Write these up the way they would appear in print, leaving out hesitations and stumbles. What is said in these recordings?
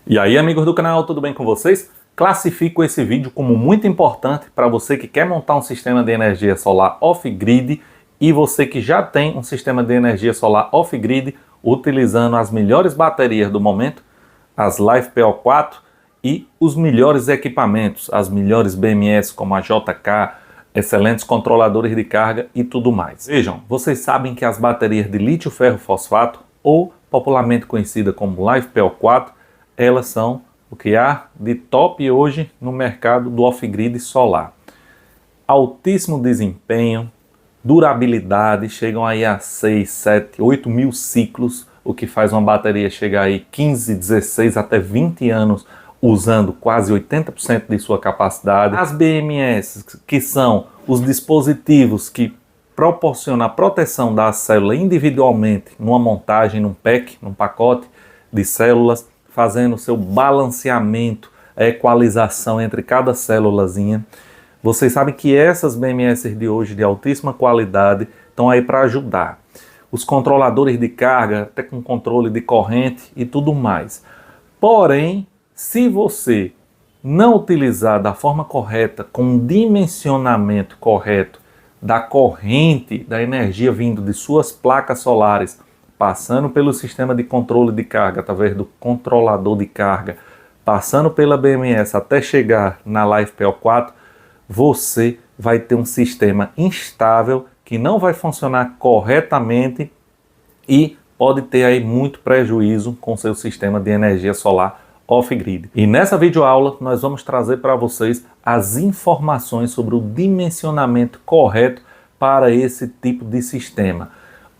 E aí, amigos do canal, tudo bem com vocês? Classifico esse vídeo como muito importante para você que quer montar um sistema de energia solar off-grid e você que já tem um sistema de energia solar off-grid utilizando as melhores baterias do momento, as LiFePO4 e os melhores equipamentos, as melhores BMS como a JK, excelentes controladores de carga e tudo mais. Vejam, vocês sabem que as baterias de lítio-ferro-fosfato, ou popularmente conhecida como LiFePO4, elas são o que há de top hoje no mercado do off-grid solar. Altíssimo desempenho, durabilidade, chegam aí a 6, 7, 8 mil ciclos, o que faz uma bateria chegar aí 15, 16 até 20 anos usando quase 80% de sua capacidade. As BMS, que são os dispositivos que proporcionam a proteção da célula individualmente numa montagem, num pack, num pacote de células, fazendo o seu balanceamento, a equalização entre cada célulazinha. Vocês sabem que essas BMS de hoje, de altíssima qualidade, estão aí para ajudar. Os controladores de carga, até com controle de corrente e tudo mais. Porém, se você não utilizar da forma correta, com um dimensionamento correto da corrente, da energia vindo de suas placas solares, passando pelo sistema de controle de carga, através do controlador de carga, passando pela BMS até chegar na LiFePO4, você vai ter um sistema instável que não vai funcionar corretamente e pode ter aí muito prejuízo com seu sistema de energia solar off-grid. E nessa videoaula nós vamos trazer para vocês as informações sobre o dimensionamento correto para esse tipo de sistema,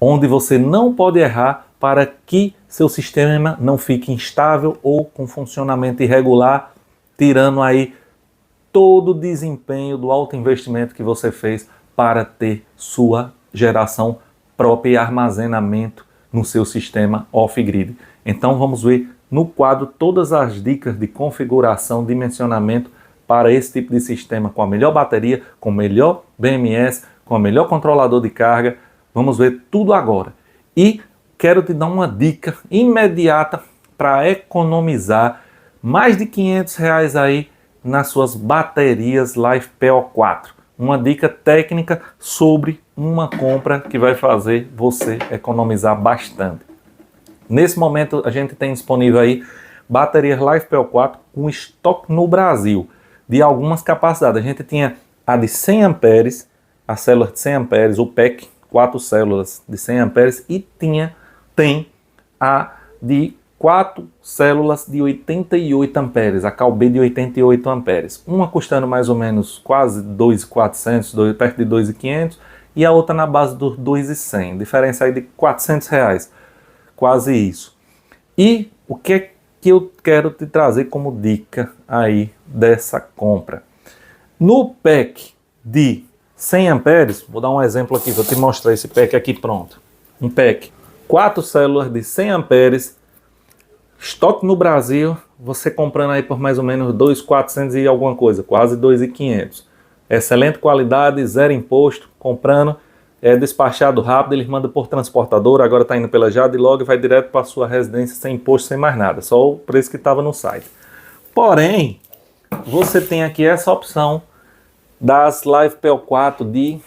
onde você não pode errar para que seu sistema não fique instável ou com funcionamento irregular, tirando aí todo o desempenho do alto investimento que você fez para ter sua geração própria e armazenamento no seu sistema off-grid. Então vamos ver no quadro todas as dicas de configuração, dimensionamento para esse tipo de sistema com a melhor bateria, com o melhor BMS, com o melhor controlador de carga. Vamos ver tudo agora. E quero te dar uma dica imediata para economizar mais de R$500 aí nas suas baterias LiFePO4. Uma dica técnica sobre uma compra que vai fazer você economizar bastante. Nesse momento a gente tem disponível aí baterias LiFePO4 com estoque no Brasil de algumas capacidades. A gente tinha a de 100 amperes, a célula de 100 amperes, o PEC, 4 células de 100 amperes, e tem a de 4 células de 88 amperes, a CalB de 88 amperes. Uma custando mais ou menos quase 2.400, perto de 2.500, e a outra na base dos 2.100, diferença aí de R$400, quase isso. E o que é que eu quero te trazer como dica aí dessa compra? No PEC de 100 amperes, vou dar um exemplo aqui, vou te mostrar esse PEC aqui pronto. Um PEC, 4 células de 100 amperes, estoque no Brasil, você comprando aí por mais ou menos 2.400 e alguma coisa, quase 2.500. Excelente qualidade, zero imposto, comprando, é despachado rápido, eles mandam por transportador, agora está indo pela Jadlog e vai direto para a sua residência sem imposto, sem mais nada, só o preço que estava no site. Porém, você tem aqui essa opção das LiFePO4 de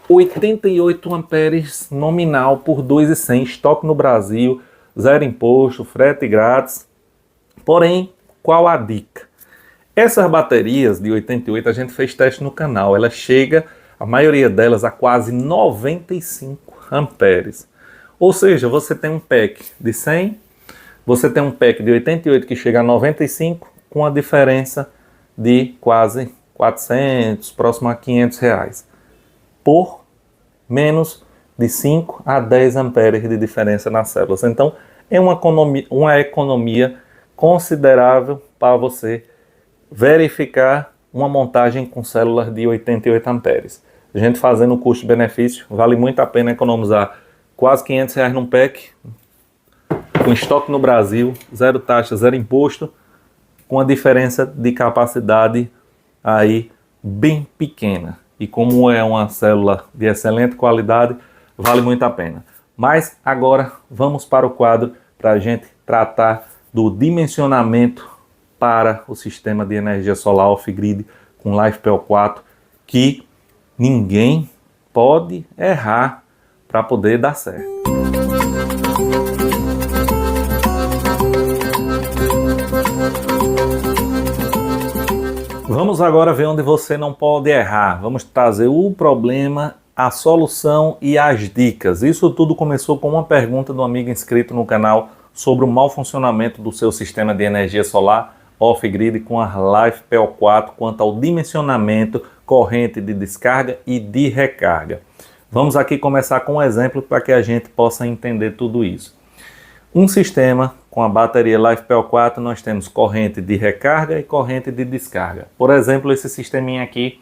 88 amperes nominal por 2.100, estoque no Brasil, zero imposto, frete grátis. Porém, qual a dica? Essas baterias de 88 a gente fez teste no canal, ela chega, a maioria delas, a quase 95 amperes. Ou seja, você tem um pack de 100, você tem um pack de 88 que chega a 95, com a diferença de quase 400, próximo a R$500, por menos de 5 a 10 amperes de diferença nas células. Então, é uma economia considerável para você verificar uma montagem com células de 88 amperes. A gente fazendo o custo-benefício, vale muito a pena economizar quase R$500 num pack, com estoque no Brasil, zero taxa, zero imposto, com a diferença de capacidade aí bem pequena. E como é uma célula de excelente qualidade, vale muito a pena. Mas agora vamos para o quadro para a gente tratar do dimensionamento para o sistema de energia solar off-grid com LiFePO4, que ninguém pode errar para poder dar certo. Vamos agora ver onde você não pode errar. Vamos trazer o problema, a solução e as dicas. Isso tudo começou com uma pergunta do amigo inscrito no canal sobre o mau funcionamento do seu sistema de energia solar off-grid com a LiFePO4 quanto ao dimensionamento, corrente de descarga e de recarga. Vamos aqui começar com um exemplo para que a gente possa entender tudo isso. Um sistema com a bateria LiFePO4, nós temos corrente de recarga e corrente de descarga. Por exemplo, esse sisteminha aqui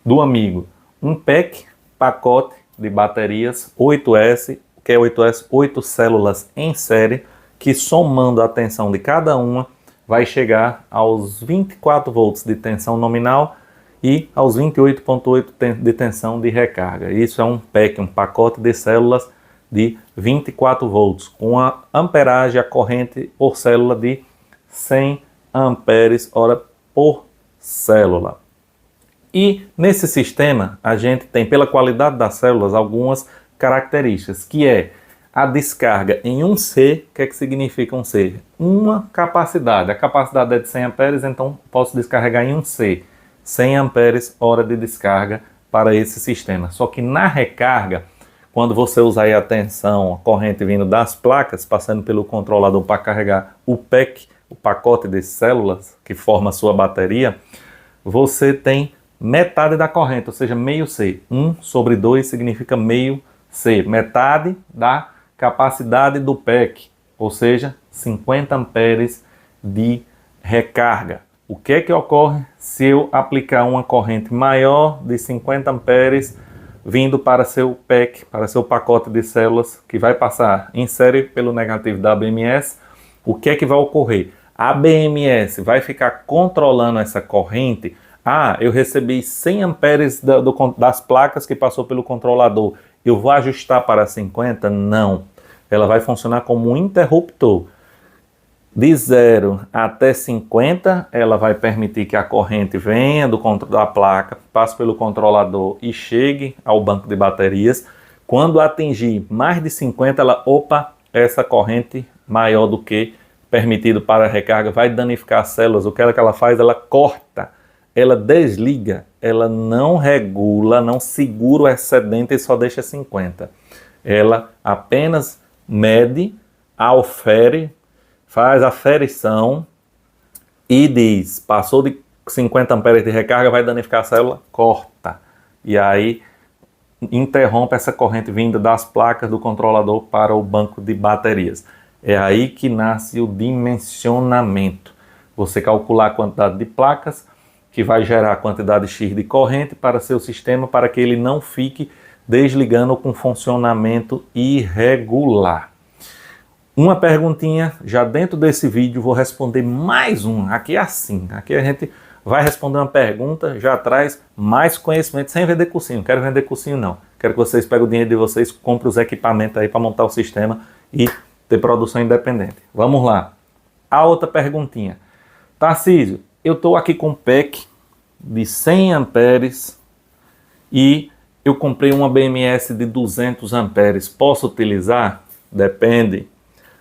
do amigo, um PEC, pacote de baterias 8S, que é 8S, 8 células em série, que somando a tensão de cada uma, vai chegar aos 24 volts de tensão nominal e aos 28,8 de tensão de recarga. Isso é um PEC, um pacote de células de 24 volts, com a amperagem, a corrente por célula de 100 amperes hora por célula. E nesse sistema a gente tem, pela qualidade das células, algumas características, que é a descarga em 1C. O que é que significa 1C? Uma capacidade. A capacidade é de 100 amperes, então posso descarregar em 1C. 100 amperes hora de descarga para esse sistema. Só que na recarga, quando você usar aí a tensão, a corrente vindo das placas, passando pelo controlador para carregar o PEC, o pacote de células que forma a sua bateria, você tem metade da corrente, ou seja, meio C. 1 sobre 2 significa meio C. Metade da capacidade do PEC, ou seja, 50 amperes de recarga. O que é que ocorre se eu aplicar uma corrente maior de 50 amperes vindo para seu PEC, para seu pacote de células, que vai passar em série pelo negativo da BMS? O que é que vai ocorrer? A BMS vai ficar controlando essa corrente. Ah, eu recebi 100 amperes das placas que passou pelo controlador. Eu vou ajustar para 50? Não. Ela vai funcionar como um interruptor. De 0 até 50, ela vai permitir que a corrente venha da placa, passe pelo controlador e chegue ao banco de baterias. Quando atingir mais de 50, essa corrente maior do que permitido para a recarga vai danificar as células. O que ela faz? Ela corta, ela desliga, ela não regula, não segura o excedente e só deixa 50. Ela apenas mede, aufere, faz a ferição e diz, passou de 50 amperes de recarga, vai danificar a célula, corta. E aí interrompe essa corrente vinda das placas do controlador para o banco de baterias. É aí que nasce o dimensionamento. Você calcular a quantidade de placas que vai gerar a quantidade X de corrente para seu sistema, para que ele não fique desligando com funcionamento irregular. Uma perguntinha, já dentro desse vídeo vou responder mais um. Aqui é assim, aqui a gente vai responder uma pergunta, já traz mais conhecimento, sem vender cursinho. Não quero vender cursinho não. Quero que vocês peguem o dinheiro de vocês, comprem os equipamentos aí para montar o sistema e ter produção independente. Vamos lá. A outra perguntinha. Tarcísio, eu estou aqui com um PEC de 100 amperes e eu comprei uma BMS de 200 amperes. Posso utilizar? Depende.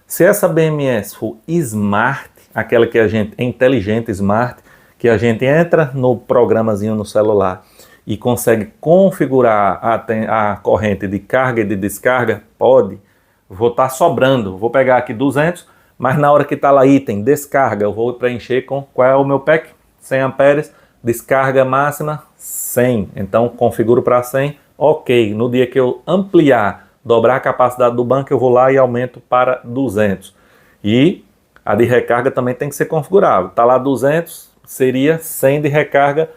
Se essa BMS for smart, aquela que a gente é inteligente, smart, que a gente entra no programazinho no celular e consegue configurar a corrente de carga e de descarga, pode. Vou estar sobrando, vou pegar aqui 200, mas na hora que está lá item descarga, eu vou preencher com qual é o meu PEC? 100 amperes, descarga máxima 100. Então configuro para 100, ok. No dia que eu ampliar, dobrar a capacidade do banco, eu vou lá e aumento para 200. E a de recarga também tem que ser configurável. Está lá 200, seria 100 de recarga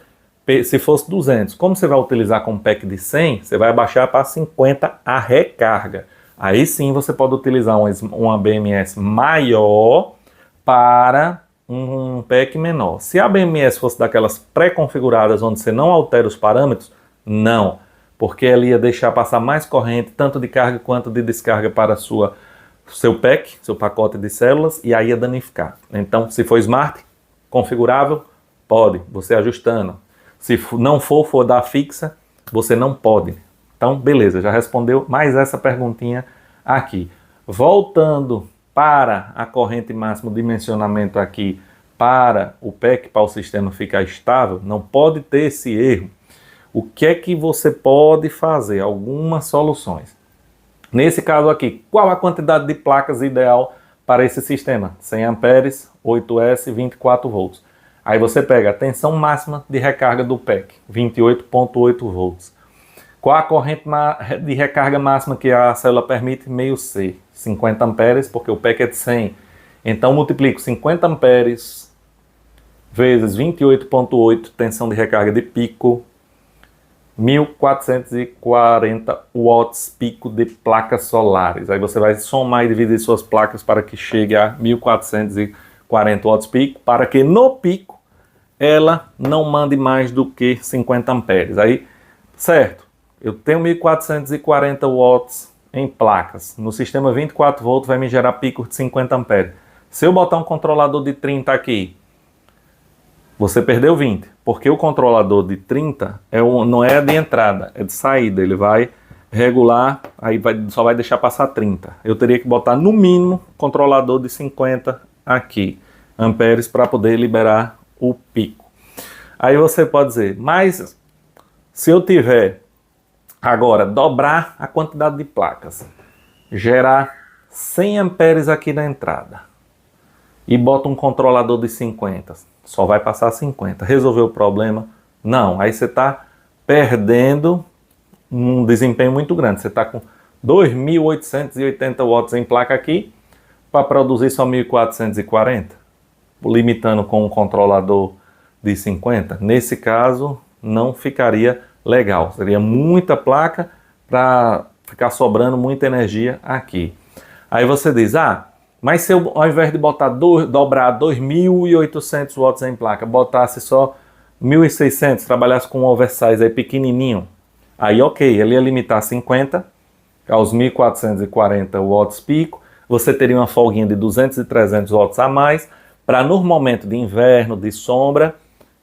se fosse 200. Como você vai utilizar com um PEC de 100, você vai abaixar para 50 a recarga. Aí sim você pode utilizar uma BMS maior para um PEC menor. Se a BMS fosse daquelas pré-configuradas onde você não altera os parâmetros, não. Porque ela ia deixar passar mais corrente, tanto de carga quanto de descarga para a sua seu PEC, seu pacote de células, e aí ia danificar. Então, se for smart, configurável, pode, você ajustando. Se não for da fixa, você não pode. Então, beleza, já respondeu mais essa perguntinha aqui. Voltando para a corrente máxima de dimensionamento aqui, para o PEC, para o sistema ficar estável, não pode ter esse erro. O que é que você pode fazer? Algumas soluções. Nesse caso aqui, qual a quantidade de placas ideal para esse sistema? 100 amperes, 8S, 24 volts. Aí você pega a tensão máxima de recarga do PEC, 28,8 volts. Qual a corrente de recarga máxima que a célula permite? Meio C, 50 amperes, porque o PEC é de 100. Então multiplico 50 amperes vezes 28,8, tensão de recarga de pico, 1.440 watts pico de placas solares. Aí você vai somar e dividir suas placas para que chegue a 1.440 watts pico, para que no pico ela não mande mais do que 50 amperes. Aí, certo, eu tenho 1.440 watts em placas. No sistema 24 volts vai me gerar picos de 50 amperes. Se eu botar um controlador de 30 aqui, você perdeu 20, porque o controlador de 30 não é de entrada, é de saída. Ele vai regular, aí só vai deixar passar 30. Eu teria que botar no mínimo controlador de 50 aqui, amperes, para poder liberar o pico. Aí você pode dizer, mas se eu tiver agora dobrar a quantidade de placas, gerar 100 amperes aqui na entrada e bota um controlador de 50, só vai passar 50. Resolveu o problema? Não. Aí você está perdendo um desempenho muito grande. Você está com 2.880 watts em placa aqui para produzir só 1.440, limitando com um controlador de 50. Nesse caso, não ficaria legal. Seria muita placa para ficar sobrando muita energia aqui. Aí você diz, mas se eu, ao invés de dobrar 2.800 watts em placa, botasse só 1.600, trabalhasse com um oversize aí pequenininho, aí ok, ele ia limitar 50 aos 1.440 watts pico, você teria uma folguinha de 200 e 300 watts a mais, para no momento de inverno, de sombra,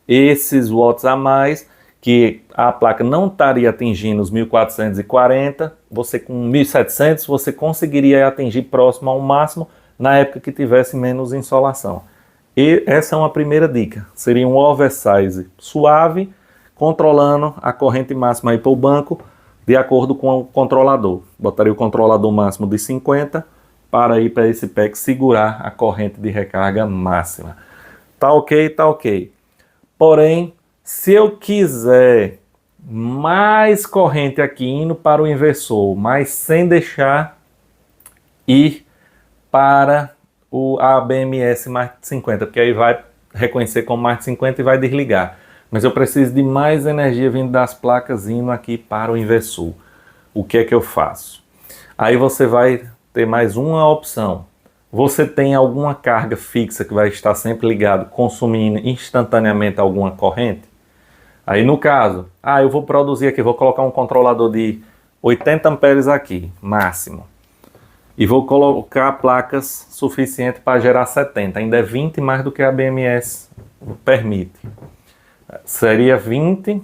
esses watts a mais, que a placa não estaria atingindo os 1.440, você com 1.700, você conseguiria atingir próximo ao máximo, na época que tivesse menos insolação. E essa é uma primeira dica. Seria um oversize suave, controlando a corrente máxima aí para o banco, de acordo com o controlador. Botaria o controlador máximo de 50 para ir para esse PEC segurar a corrente de recarga máxima. Tá ok, tá ok. Porém, se eu quiser mais corrente aqui indo para o inversor, mas sem deixar ir para a BMS mais de 50, porque aí vai reconhecer como mais de 50 e vai desligar. Mas eu preciso de mais energia vindo das placas indo aqui para o inversor. O que é que eu faço? Aí você vai ter mais uma opção. Você tem alguma carga fixa que vai estar sempre ligado, consumindo instantaneamente alguma corrente? Aí no caso, eu vou produzir aqui, vou colocar um controlador de 80 amperes aqui, máximo. E vou colocar placas suficientes para gerar 70. Ainda é 20 mais do que a BMS permite. Seria 20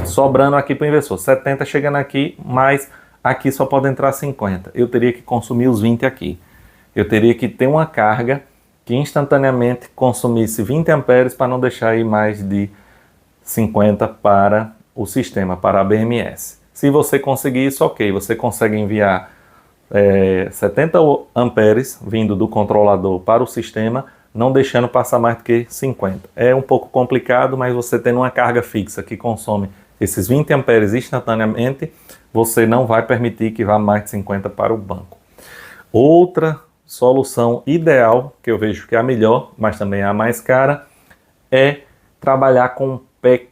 sobrando aqui para o inversor. 70 chegando aqui, mas aqui só pode entrar 50. Eu teria que consumir os 20 aqui. Eu teria que ter uma carga que instantaneamente consumisse 20 amperes para não deixar aí mais de 50 para o sistema, para a BMS. Se você conseguir isso, ok. Você consegue enviar 70 amperes vindo do controlador para o sistema, não deixando passar mais do que 50. É um pouco complicado, mas você tendo uma carga fixa que consome esses 20 amperes instantaneamente, você não vai permitir que vá mais de 50 para o banco. Outra solução ideal, que eu vejo que é a melhor, mas também é a mais cara, é trabalhar com um PEC,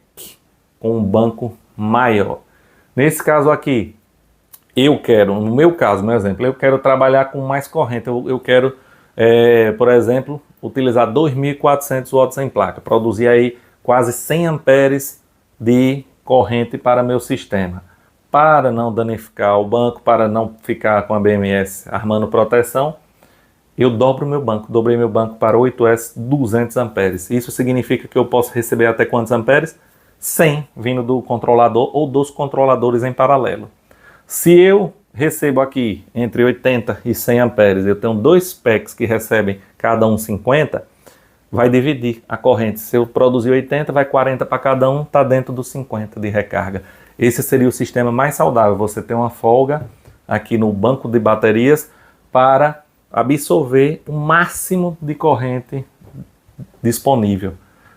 com um banco maior. Nesse caso aqui, no meu caso, meu exemplo, eu quero trabalhar com mais corrente. Eu quero, por exemplo, utilizar 2.400 watts em placa, produzir aí quase 100 amperes de corrente para meu sistema. para não danificar o banco, para não ficar com a BMS armando proteção, eu dobrei meu banco para 8S 200 amperes. Isso significa que eu posso receber até quantos amperes? 100 vindo do controlador ou dos controladores em paralelo. Se eu recebo aqui entre 80 e 100 amperes, eu tenho dois packs que recebem cada um 50, vai dividir a corrente. Se eu produzir 80, vai 40 para cada um, está dentro dos 50 de recarga. Esse seria o sistema mais saudável, você ter uma folga aqui no banco de baterias para absorver o máximo de corrente disponível.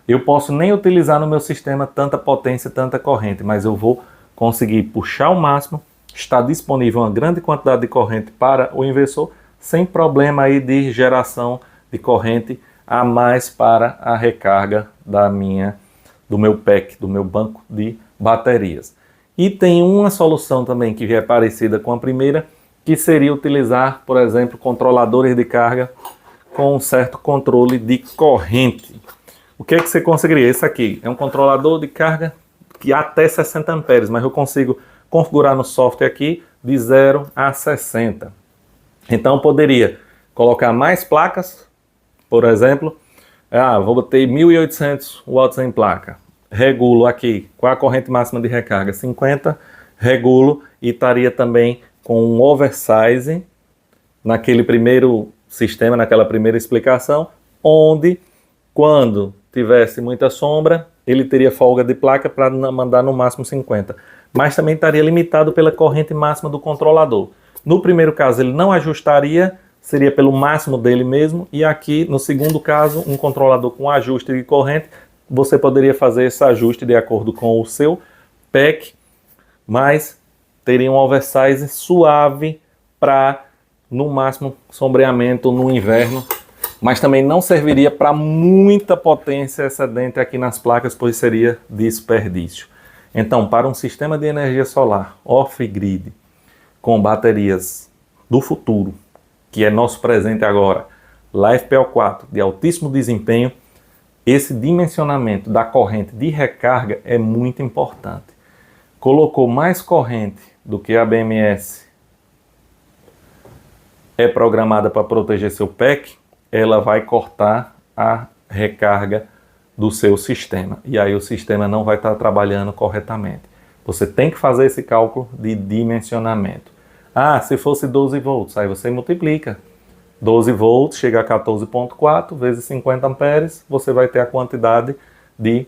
Eu posso nem utilizar no meu sistema tanta potência, tanta corrente, mas eu vou conseguir puxar o máximo, está disponível uma grande quantidade de corrente para o inversor, sem problema aí de geração de corrente a mais para a recarga do meu pack, do meu banco de baterias. E tem uma solução também que é parecida com a primeira, que seria utilizar, por exemplo, controladores de carga com um certo controle de corrente. O que é que você conseguiria? Esse aqui é um controlador de carga que até 60 amperes, mas eu consigo configurar no software aqui de 0 a 60. Então eu poderia colocar mais placas, por exemplo, vou botar 1.800 watts em placa, regulo aqui, qual a corrente máxima de recarga? 50, regulo e estaria também com um oversize naquele primeiro sistema, naquela primeira explicação, onde quando tivesse muita sombra, ele teria folga de placa para mandar no máximo 50. Mas também estaria limitado pela corrente máxima do controlador. No primeiro caso, ele não ajustaria, seria pelo máximo dele mesmo. E aqui, no segundo caso, um controlador com ajuste de corrente, você poderia fazer esse ajuste de acordo com o seu pack, mas teria um oversize suave para, no máximo, sombreamento no inverno. Mas também não serviria para muita potência excedente aqui nas placas, pois seria desperdício. Então, para um sistema de energia solar off-grid, com baterias do futuro, que é nosso presente agora, LiFePO4 de altíssimo desempenho, esse dimensionamento da corrente de recarga é muito importante. Colocou mais corrente do que a BMS é programada para proteger seu pack, ela vai cortar a recarga do seu sistema. E aí o sistema não vai estar trabalhando corretamente. Você tem que fazer esse cálculo de dimensionamento. Se fosse 12 volts, aí você multiplica. 12 volts chega a 14,4 vezes 50 amperes, você vai ter a quantidade de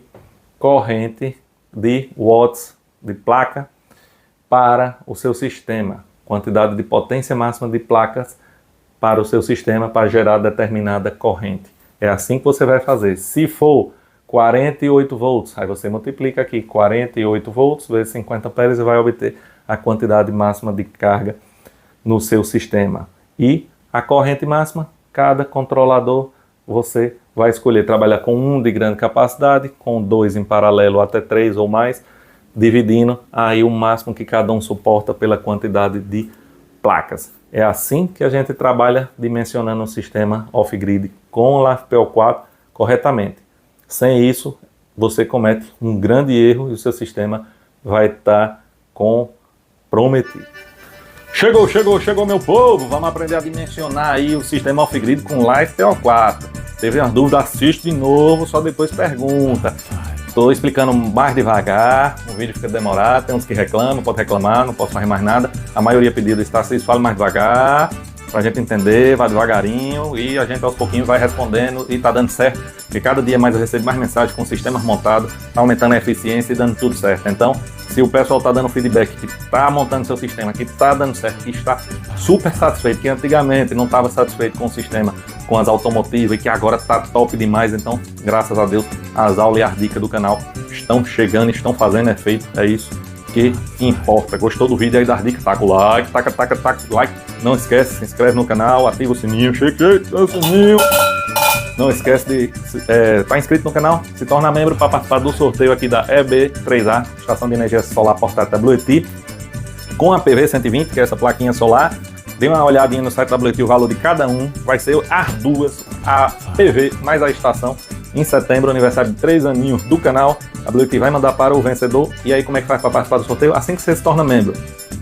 corrente de watts de placa para o seu sistema. Quantidade de potência máxima de placas para o seu sistema para gerar determinada corrente. É assim que você vai fazer. Se for 48 volts, aí você multiplica aqui 48 volts vezes 50 amperes e vai obter a quantidade máxima de carga no seu sistema. E a corrente máxima, cada controlador você vai escolher trabalhar com um de grande capacidade, com dois em paralelo até 3 ou mais, dividindo aí o máximo que cada um suporta pela quantidade de placas. É assim que a gente trabalha dimensionando um sistema off-grid com o LiFePO4 corretamente. Sem isso, você comete um grande erro e o seu sistema vai estar comprometido. Chegou meu povo! Vamos aprender a dimensionar aí o sistema off-grid com LiFePO4. Teve uma dúvida, assiste de novo, só depois pergunta. Estou explicando mais devagar, o vídeo fica demorado, tem uns que reclamam, pode reclamar, não posso fazer mais nada. A maioria pedido está, vocês falam mais devagar, pra gente entender, vai devagarinho e a gente aos pouquinhos vai respondendo e tá dando certo. Porque cada dia mais eu recebo mais mensagens com sistemas montados, tá aumentando a eficiência e dando tudo certo. Então, se o pessoal tá dando feedback que tá montando seu sistema, que tá dando certo, que está super satisfeito, que antigamente não estava satisfeito com o sistema, com as automotivas e que agora tá top demais, então, graças a Deus, as aulas e as dicas do canal estão chegando, estão fazendo efeito, é isso que importa. Gostou do vídeo aí das dicas? Taca o like, taca o like. Não esquece, se inscreve no canal, ativa o sininho, o sininho. Não esquece de estar inscrito no canal, se torna membro para participar do sorteio aqui da EB3A, Estação de Energia Solar Portátil da WT, com a PV120, que é essa plaquinha solar. Dê uma olhadinha no site da WT, o valor de cada um vai ser as duas, a PV mais a estação, em setembro, aniversário de 3 aninhos do canal. A Blue Tea vai mandar para o vencedor. E aí como é que faz para participar do sorteio? Assim que você se torna membro,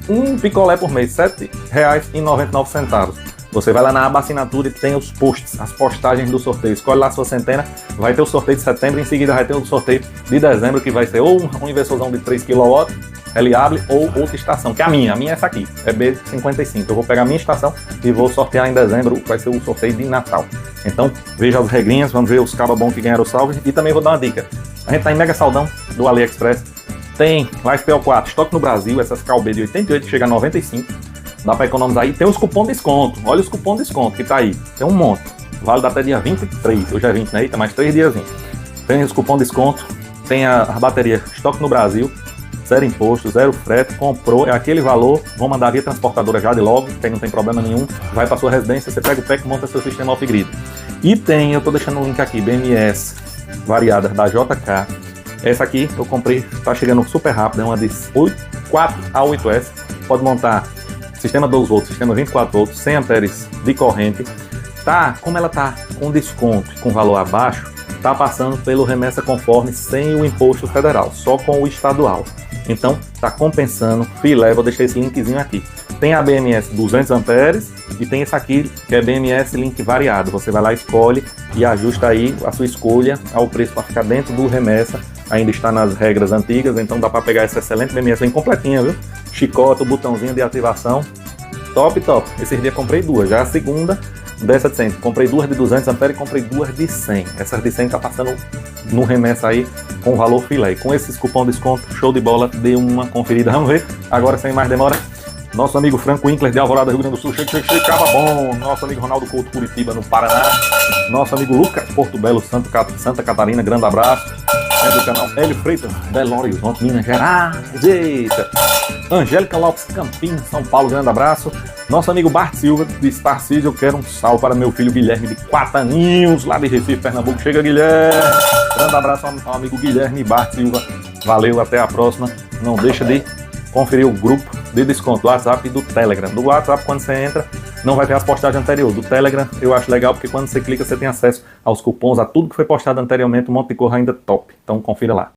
um picolé por mês, R$ 7,99. Você vai lá na aba assinatura e tem os posts, as postagens do sorteio. Escolhe lá a sua centena, vai ter o sorteio de setembro, em seguida vai ter o sorteio de dezembro, que vai ser ou um inversorzão de 3 kW, reliável, ou outra estação, que é a minha é essa aqui, é B55. Eu vou pegar a minha estação e vou sortear em dezembro, vai ser o sorteio de Natal. Então, veja as regrinhas, vamos ver os cabas bons que ganharam o salve. E também vou dar uma dica, a gente tá em mega saldão do AliExpress, tem Life PO4, estoque no Brasil, essas KB de 88 que chega a 95. Dá para economizar aí. Tem os cupons de desconto. Olha os cupons de desconto que tá aí. Tem um monte. Vale até dia 23. Hoje é 20, né? Tá mais 3 dias. Tem os cupons de desconto. Tem a bateria estoque no Brasil. Zero imposto, zero frete. Comprou. É aquele valor. Vão mandar via transportadora já de logo. Que não tem problema nenhum. Vai para sua residência. Você pega o pack e monta seu sistema off-grid. E tem, eu tô deixando o link aqui. BMS variada da JK. Essa aqui eu comprei. Tá chegando super rápido. É uma de 4 a 8S. Pode montar sistema 12 volts, sistema 24 volts, 100 amperes de corrente. Tá, como ela tá com desconto e com valor abaixo, tá passando pelo remessa conforme sem o imposto federal, só com o estadual. Então, tá compensando, filé, vou deixar esse linkzinho aqui. Tem a BMS 200 amperes e tem esse aqui que é BMS link variado. Você vai lá, escolhe e ajusta aí a sua escolha ao preço para ficar dentro do remessa. Ainda está nas regras antigas, então dá para pegar essa excelente BMS link completinha, viu? Chicote, o botãozinho de ativação, top, top. Esses dias comprei duas, já a segunda dessa de 100. Comprei duas de 200 amperes e comprei duas de 100. Essas de 100 tá passando no remessa aí com valor filé. Com esses cupom de desconto, show de bola, dê uma conferida. Vamos ver, agora sem mais demora. Nosso amigo Franco Winkler de Alvorada, Rio Grande do Sul, chega, cava bom. Nosso amigo Ronaldo Couto, Curitiba, no Paraná. Nosso amigo Lucas Porto Belo, Santa Catarina, grande abraço. É do canal Hélio Freitas, Belo Horizonte, Minas Gerais. Eita! Angélica Lopes, Campinas, São Paulo, grande abraço. Nosso amigo Bart Silva, de Star City, eu quero um salve para meu filho Guilherme, de 4 aninhos, lá de Recife, Pernambuco. Chega, Guilherme! Grande abraço ao amigo Guilherme e Bart Silva. Valeu, até a próxima. Não deixa de conferir o grupo de desconto do WhatsApp e do Telegram. Do WhatsApp, quando você entra, não vai ter as postagens anteriores. Do Telegram, eu acho legal, porque quando você clica, você tem acesso aos cupons, a tudo que foi postado anteriormente, um monte de coisa ainda top. Então, confira lá.